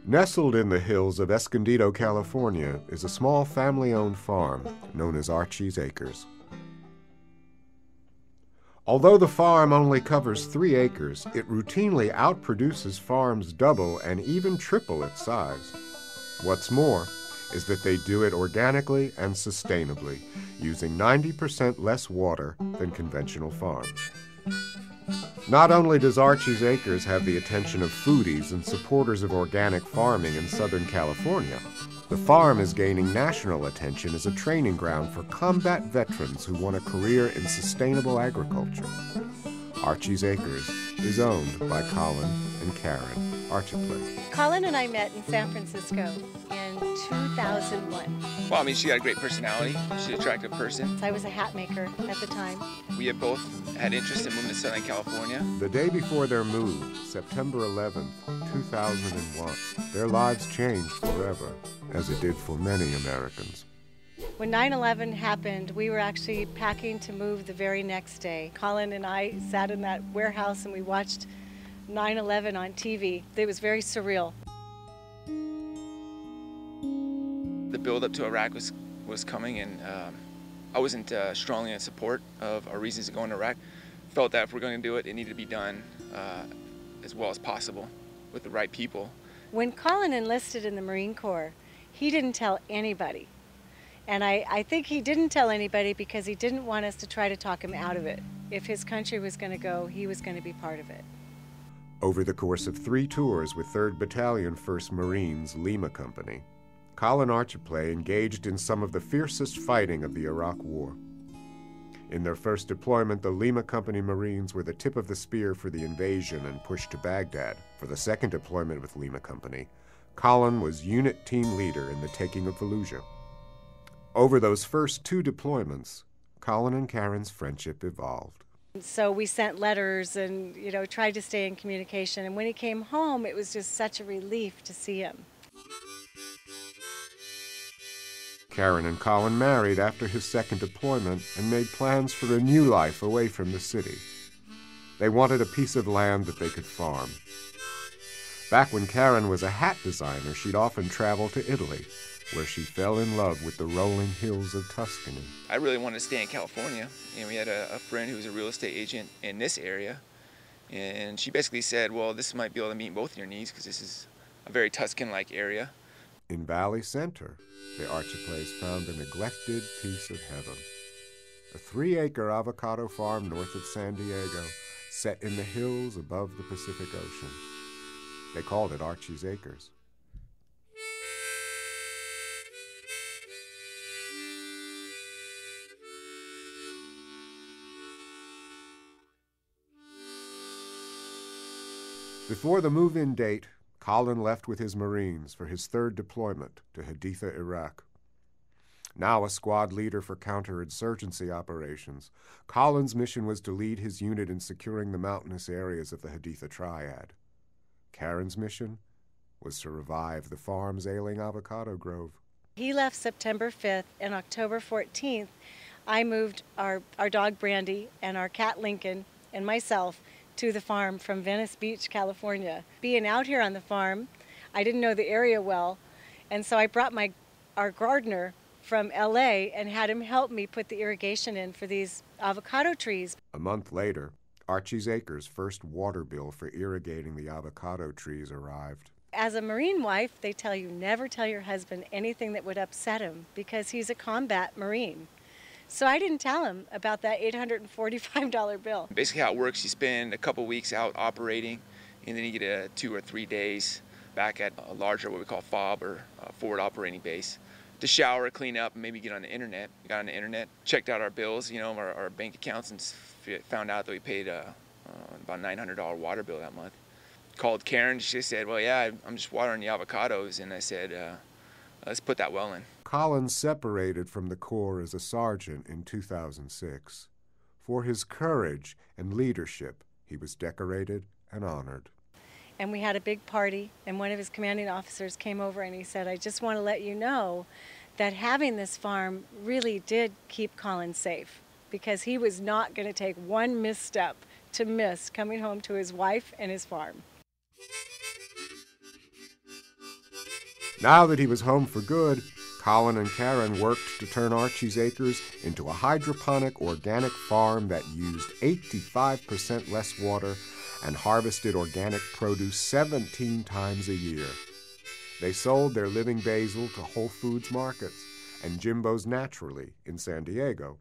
Nestled in the hills of Escondido, California, is a small family-owned farm known as Archi's Acres. Although the farm only covers 3 acres, it routinely outproduces farms double and even triple its size. What's more is that they do it organically and sustainably, using 90% less water than conventional farms. Not only does Archi's Acres have the attention of foodies and supporters of organic farming in Southern California, the farm is gaining national attention as a training ground for combat veterans who want a career in sustainable agriculture. Archi's Acres is owned by Colin and Karen Archipley. Colin and I met in San Francisco in 2001. Well, I mean, she had a great personality. She's an attractive person. I was a hat maker at the time. We had both had interest in moving to Southern California. The day before their move, September 11th, 2001, their lives changed forever, as it did for many Americans. When 9/11 happened, we were actually packing to move the very next day. Colin and I sat in that warehouse and we watched 9/11 on TV. It was very surreal. The build-up to Iraq was coming, and I wasn't strongly in support of our reasons to go into Iraq. Felt that if we're going to do it, it needed to be done as well as possible with the right people. When Colin enlisted in the Marine Corps, he didn't tell anybody. And I think he didn't tell anybody because he didn't want us to try to talk him out of it. If his country was going to go, he was going to be part of it. Over the course of 3 tours with 3rd Battalion 1st Marines Lima Company, Colin Archipley engaged in some of the fiercest fighting of the Iraq War. In their first deployment, the Lima Company Marines were the tip of the spear for the invasion and push to Baghdad. For the second deployment with Lima Company, Colin was unit team leader in the taking of Fallujah. Over those first 2 deployments, Colin and Karen's friendship evolved. So we sent letters and, tried to stay in communication. And when he came home, it was just such a relief to see him. Karen and Colin married after his second deployment and made plans for a new life away from the city. They wanted a piece of land that they could farm. Back when Karen was a hat designer, she'd often travel to Italy, where she fell in love with the rolling hills of Tuscany. I really wanted to stay in California, and we had a friend who was a real estate agent in this area, and she basically said, well, this might be able to meet both of your needs because this is a very Tuscan-like area. In Valley Center, the Archipleys found a neglected piece of heaven. A 3-acre avocado farm north of San Diego, set in the hills above the Pacific Ocean. They called it Archi's Acres. Before the move-in date, Colin left with his Marines for his 3rd deployment to Haditha, Iraq. Now a squad leader for counterinsurgency operations, Colin's mission was to lead his unit in securing the mountainous areas of the Haditha Triad. Karen's mission was to revive the farm's ailing avocado grove. He left September 5th, and October 14th, I moved our dog Brandy and our cat Lincoln and myself to the farm from Venice Beach, California. Being out here on the farm, I didn't know the area well, and so I brought our gardener from LA and had him help me put the irrigation in for these avocado trees. A month later, Archi's Acres' first water bill for irrigating the avocado trees arrived. As a Marine wife, they tell you never tell your husband anything that would upset him because he's a combat Marine. So I didn't tell him about that $845 bill. Basically how it works, you spend a couple weeks out operating, and then you get 2 or 3 days back at a larger, what we call FOB, or forward operating base, to shower, clean up, and maybe get on the internet. We got on the internet, checked out our bills, our bank accounts, and found out that we paid about $900 water bill that month. Called Karen, she said, well, yeah, I'm just watering the avocados, and I said, let's put that well in. Colin separated from the Corps as a sergeant in 2006. For his courage and leadership, he was decorated and honored. And we had a big party, and one of his commanding officers came over and he said, I just want to let you know that having this farm really did keep Colin safe, because he was not going to take one misstep to miss coming home to his wife and his farm. Now that he was home for good, Colin and Karen worked to turn Archi's Acres into a hydroponic organic farm that used 85% less water and harvested organic produce 17 times a year. They sold their living basil to Whole Foods markets and Jimbo's Naturally in San Diego.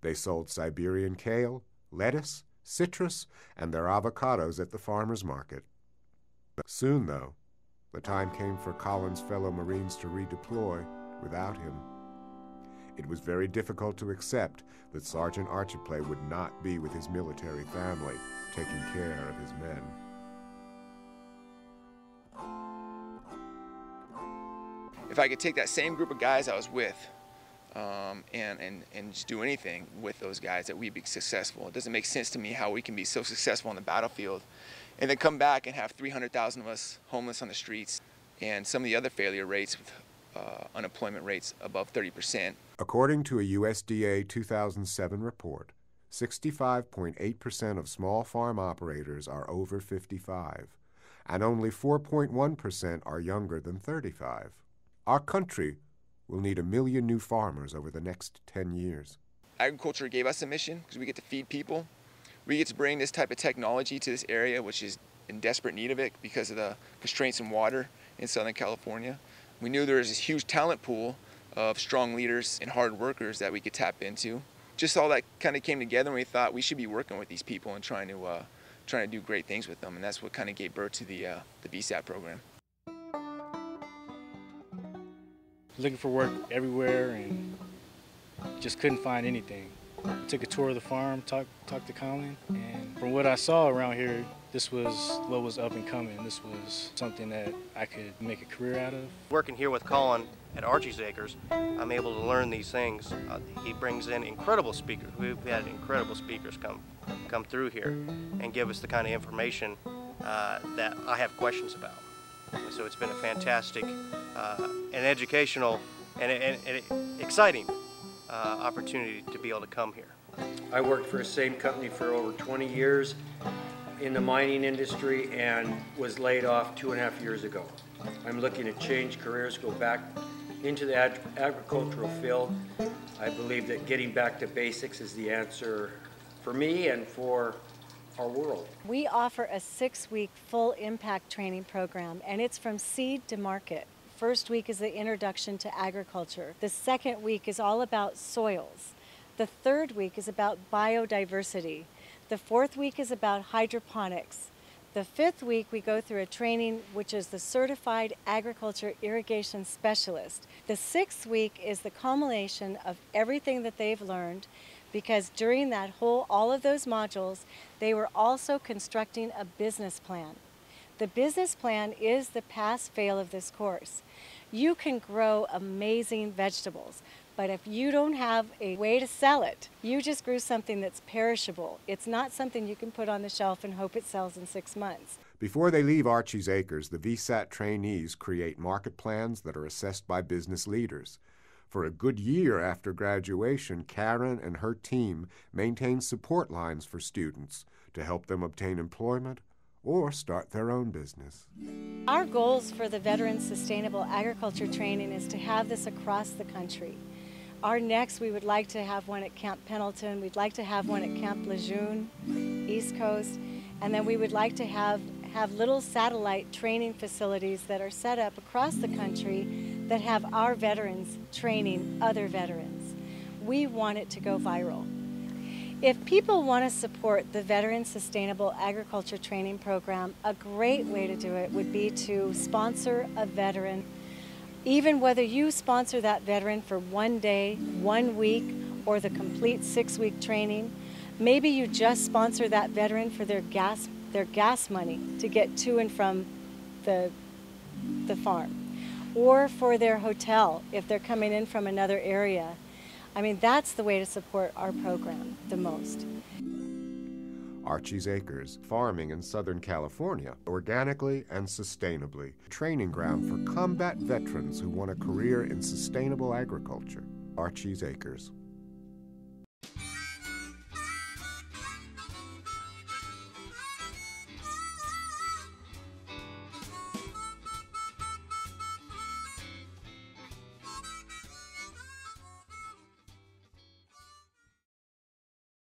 They sold Siberian kale, lettuce, citrus, and their avocados at the farmer's market. Soon, though, the time came for Colin's fellow Marines to redeploy without him. It was very difficult to accept that Sergeant Archipley would not be with his military family, taking care of his men. If I could take that same group of guys I was with and just do anything with those guys, that we'd be successful. It doesn't make sense to me how we can be so successful on the battlefield and then come back and have 300,000 of us homeless on the streets, and some of the other failure rates with unemployment rates above 30%. According to a USDA 2007 report, 65.8% of small farm operators are over 55, and only 4.1% are younger than 35. Our country will need 1 million new farmers over the next 10 years. Agriculture gave us a mission because we get to feed people. We get to bring this type of technology to this area, which is in desperate need of it because of the constraints in water in Southern California. We knew there was this huge talent pool of strong leaders and hard workers that we could tap into. Just all that kind of came together, and we thought we should be working with these people and trying to do great things with them, and that's what kind of gave birth to the VSAT program. Looking for work everywhere and just couldn't find anything. Took a tour of the farm, talked to Colin, and from what I saw around here, this was what was up and coming. This was something that I could make a career out of. Working here with Colin at Archi's Acres, I'm able to learn these things. He brings in incredible speakers. We've had incredible speakers come through here and give us the kind of information that I have questions about. And so it's been a fantastic and educational and exciting opportunity to be able to come here. I worked for the same company for over 20 years in the mining industry and was laid off 2.5 years ago. I'm looking to change careers, go back into the agricultural field. I believe that getting back to basics is the answer for me and for our world. We offer a 6-week full impact training program, and it's from seed to market. First week is the introduction to agriculture. The second week is all about soils. The third week is about biodiversity. The fourth week is about hydroponics. The fifth week we go through a training which is the Certified Agriculture Irrigation Specialist. The sixth week is the culmination of everything that they've learned, because during that all of those modules, they were also constructing a business plan. The business plan is the pass-fail of this course. You can grow amazing vegetables, but if you don't have a way to sell it, you just grew something that's perishable. It's not something you can put on the shelf and hope it sells in 6 months. Before they leave Archi's Acres, the VSAT trainees create market plans that are assessed by business leaders. For a good year after graduation, Karen and her team maintain support lines for students to help them obtain employment or start their own business. Our goals for the Veterans Sustainable Agriculture Training is to have this across the country. Our next, we would like to have one at Camp Pendleton. We'd like to have one at Camp Lejeune, East Coast, and then we would like to have little satellite training facilities that are set up across the country that have our veterans training other veterans. We want it to go viral. If people want to support the Veterans Sustainable Agriculture Training Program, a great way to do it would be to sponsor a veteran. Even whether you sponsor that veteran for 1 day, 1 week, or the complete 6-week training, maybe you just sponsor that veteran for their gas money to get to and from the farm, or for their hotel if they're coming in from another area. I mean, that's the way to support our program the most. Archi's Acres, farming in Southern California, organically and sustainably. A training ground for combat veterans who want a career in sustainable agriculture. Archi's Acres.